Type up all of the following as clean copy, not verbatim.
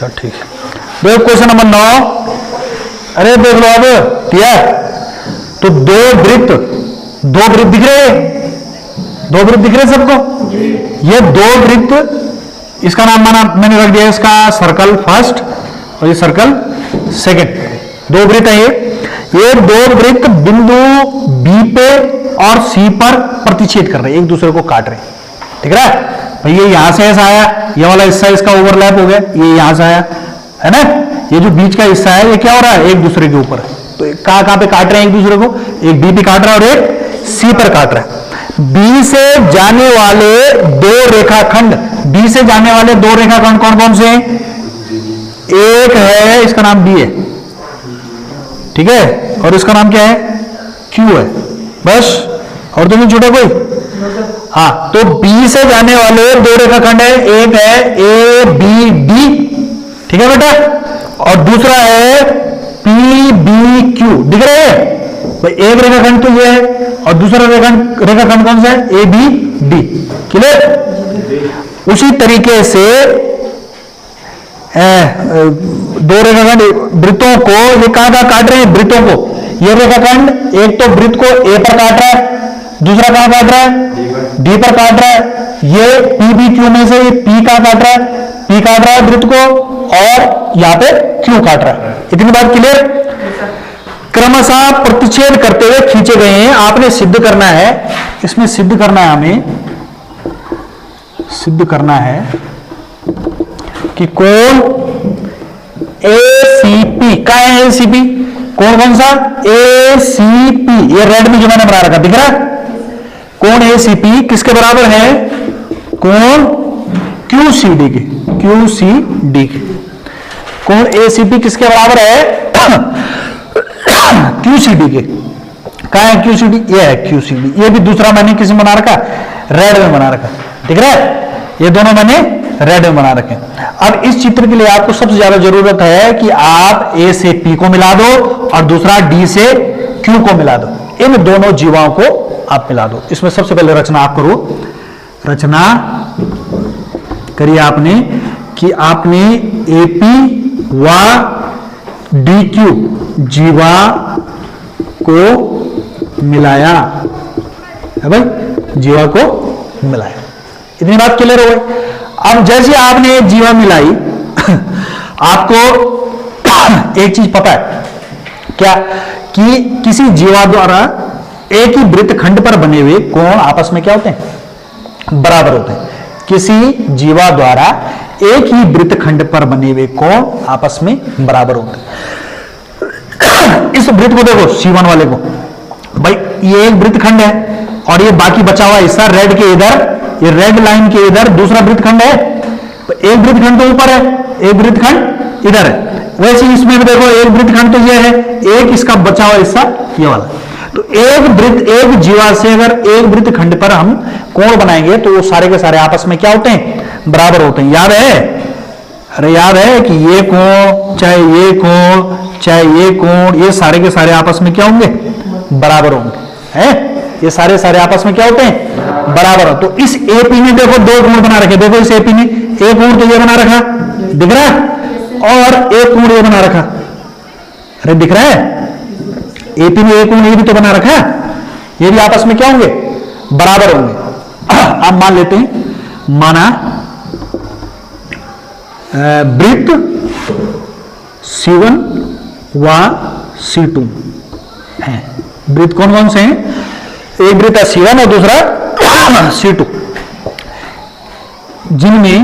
अच्छा ठीक है। देखो क्वेश्चन नंबर 9, अरे देख लो अब दिया तो दो वृत्त दिख रहे हैं, दो वृत्त दिख रहे हैं सबको। ये दो वृत्त, इसका नाम मैंने रख दिया इसका सर्कल फर्स्ट और ये सर्कल सेकंड, दो वृत्त है ये दो वृत्त बिंदु बी पे और सी पर प्रतिच्छेद कर रहे हैं, एक दूसरे को काट रहे हैं, ठीक है भाई। ये यहां से ऐसा आया, ये वाला हिस्सा इसका ओवरलैप हो गया, ये यहां से आया है ना, ये जो बीच का हिस्सा है ये क्या हो रहा है, एक दूसरे के ऊपर है। तो कहां पे काट रहे हैं एक दूसरे को, एक बी पे काट रहा है और एक सी पर काट रहा है। बी से जाने वाले दो रेखाखंड, बी से जाने वाले दो रेखाखंड कौन कौन से हैं, एक है इसका नाम बी है, ठीक है, और इसका नाम क्या है क्यू है, बस। और तो नहीं छूटा कोई। हाँ, तो बी से जाने वाले दो रेखाखंड है, एक है ए बी डी, ठीक है बेटा, और दूसरा है पी बी क्यू, दिख रहे हैं भाई। एक रेखाखंड तो ये है और दूसरा रेखाखंड कौन सा है, ए बी डी, क्लियर। उसी तरीके से दो रेखाखंड वृत्तों को ये कहां काट रहे हैं, वृत्तों को, ये रेखाखंड एक तो वृत्त को ए पर काट रहा है, दूसरा कहां काट रहा है, डी पर काट रहा है। ये पी बी क्यू में से ये पी कहां काट रहा है, पी काट रहा है वृत्त को, और यहां पे क्यू काट रहा है। इतनी बात क्लियर। क्रमशः प्रतिच्छेद करते हुए खींचे गए हैं। आपने सिद्ध करना है, इसमें सिद्ध करना है, हमें सिद्ध करना है कि कोण एसीपी का है, एसीपी कोण कौन सा, एसीपी, ये रेड में जो मैंने बना रखा दिख रहा है, कोण एसीपी किसके बराबर है, कोण क्यूसीडी के, क्यूसीडी के, कोण एसीपी किसके बराबर है, क्यूसीडी के। कहा है क्यूसीडी, ये है क्यूसीडी। ये भी दूसरा मैंने किसी में बना रखा, रेड में बना रखा, दिख रहा है, ये दोनों मैंने रेड में बना रखे। अब इस चित्र के लिए आपको सबसे ज्यादा जरूरत है कि आप ए से पी को मिला दो और दूसरा डी से क्यू को मिला दो, इन दोनों जीवाओं को आप मिला दो। इसमें सबसे पहले रचना आप करो, रचना करिए आपने कि आपने एपी व डी क्यू जीवा को मिलाया है भाई, जीवा को मिलाया। इतनी बात क्लियर हो गई। अब जैसे आपने जीवा मिलाई आपको एक चीज पता है क्या, कि किसी जीवा द्वारा एक ही वृत्तखंड पर बने हुए कोण आपस में क्या होते हैं, बराबर होते हैं। किसी जीवा द्वारा एक ही वृत्तखंड पर बने हुए कोण आपस में बराबर होते हैं। इस वृत्त को देखो, C1 वाले को, भाई ये एक वृत्तखंड है और ये बाकी बचा हुआ हिस्सा रेड के इधर, ये रेड लाइन के इधर दूसरा वृत्तखंड है। तो एक वृत्तखंड तो ऊपर है, एक वृत्तखंड इधर है। वैसे इसमें भी देखो एक वृत्तखंड तो ये है, एक इसका बचा हुआ हिस्सा ये वाला। तो एक जीवा से अगर एक वृत्तखंड पर हम कोण बनाएंगे तो वो सारे के सारे आपस में क्या होते हैं, बराबर होते हैं। याद है, अरे याद है कि ये कोण चाहे ये कोण चाहे ये कोण, ये सारे के सारे आपस में क्या होंगे, बराबर होंगे, हैं? ये सारे आपस में क्या होते हैं, बराबर हो। तो इस एपी में देखो दो कोण बना रखे, देखो इस एपी में एक कोण तो ये बना रखा दिख रहा है, और एक कोण ये बना रखा, अरे दिख रहा है, एपी में एक कोण ये भी तो बना रखा है, ये भी आपस में क्या होंगे, बराबर होंगे। आप मान लेते हैं, माना वृत्त C1 व C2 है। वृत्त कौन कौन से हैं, एक वृत्त है C1 और दूसरा C2, जिनमें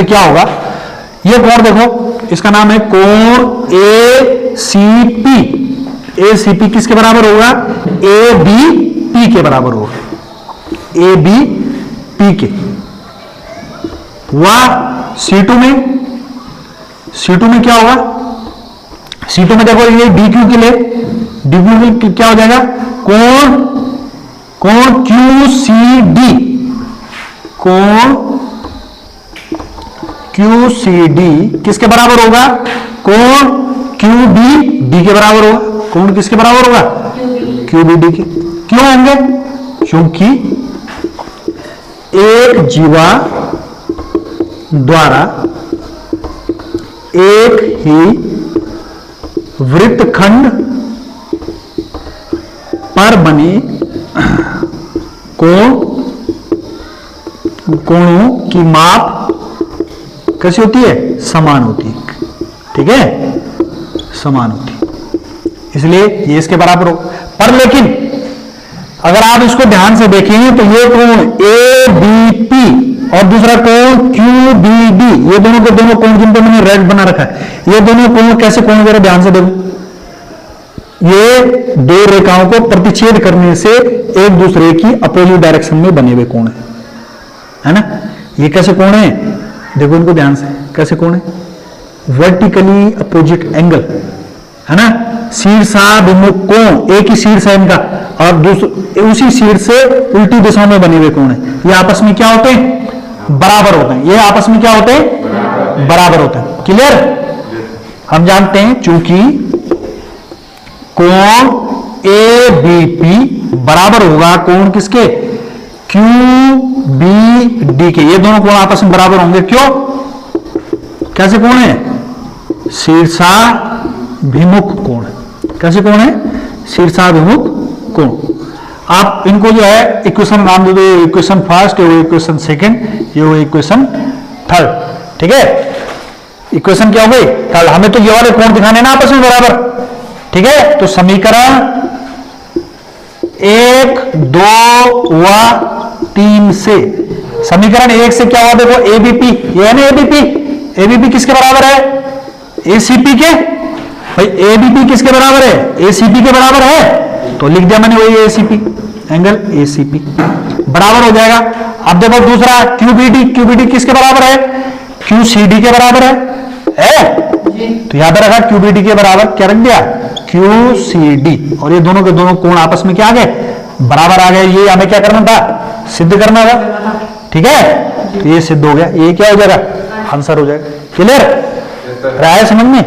क्या होगा, ये कोण देखो, इसका नाम है कोण ACP। ACP किसके बराबर होगा, ABP के बराबर होगा, ABP के। वह C2 में क्या होगा, C2 में देखो ये DQ के लिए, DQ में क्या हो जाएगा, कोण QCD, कोण QCD किसके बराबर होगा, कोण QBD के बराबर होगा। कोण किसके बराबर होगा, QBD के। क्यों होंगे, क्योंकि एक जीवा द्वारा एक ही वृत्तखंड पर बने कोणों की माप कैसी होती है? समान होती है। ठीक है, समान होती है, इसलिए ये इसके बराबर हो। पर लेकिन अगर आप इसको ध्यान से देखेंगे तो ये कोण ABP और दूसरा कोण QBD, ये दोनों के दोनों कोण जिन पे मैंने रेड बना रखा है, ये दोनों कोण कैसे कोण जरा ध्यान से देखो। ये दो रेखाओं को प्रतिच्छेद करने से एक दूसरे की अपोजिट डायरेक्शन में बने हुए कोण है ना। ये कैसे कोण है? देखो इनको ध्यान से, कैसे कोण है? वर्टिकली अपोजिट एंगल है ना। शीर्षाभिमुख कोण, एक ही शीर्ष है इनका और उसी शीर्ष से उल्टी दिशा में बने हुए कोण है। ये आपस में क्या होते हैं? बराबर होते हैं। ये आपस में क्या होते हैं? बराबर होते हैं। क्लियर? हम जानते हैं चूंकि कोण ABP बराबर होगा कोण किसके? QBD के। ये दोनों कोण आपस में बराबर होंगे। क्यों? कैसे कोण है? शीर्षाभिमुख कोण। कैसे कोण है? शीर्षाभिमुख कोण। आप इनको जो है इक्वेशन नाम दे दो, इक्वेशन फर्स्ट, ये इक्वेशन सेकंड, ये इक्वेशन थर्ड। ठीक है, इक्वेशन क्या हो गई? थर्ड। हमें तो ये वाले कोण दिखाने ना आपस में बराबर। ठीक है, तो समीकरण 1, 2 व 3 से, समीकरण 1 से क्या हुआ? देखो ABP, ये है ना ABP। ABP किसके बराबर है? ACP के। भाई ABP किसके बराबर है? ACP के बराबर है, तो लिख दिया मैंने वही ACP, एंगल ACP बराबर हो जाएगा। अब देखो दूसरा QBD, QBD किसके बराबर है? QCD के बराबर है तो यहां पर रखा QBD के बराबर, क्या रख दिया? QCD। और ये दोनों के दोनों कोण आपस में क्या आ गए? बराबर आ गए। ये हमें क्या करना था? सिद्ध करना था। ठीक है, तो ये सिद्ध हो गया। ये क्या हो जाएगा? आंसर हो जाएगा। क्लियर? राय समझ में?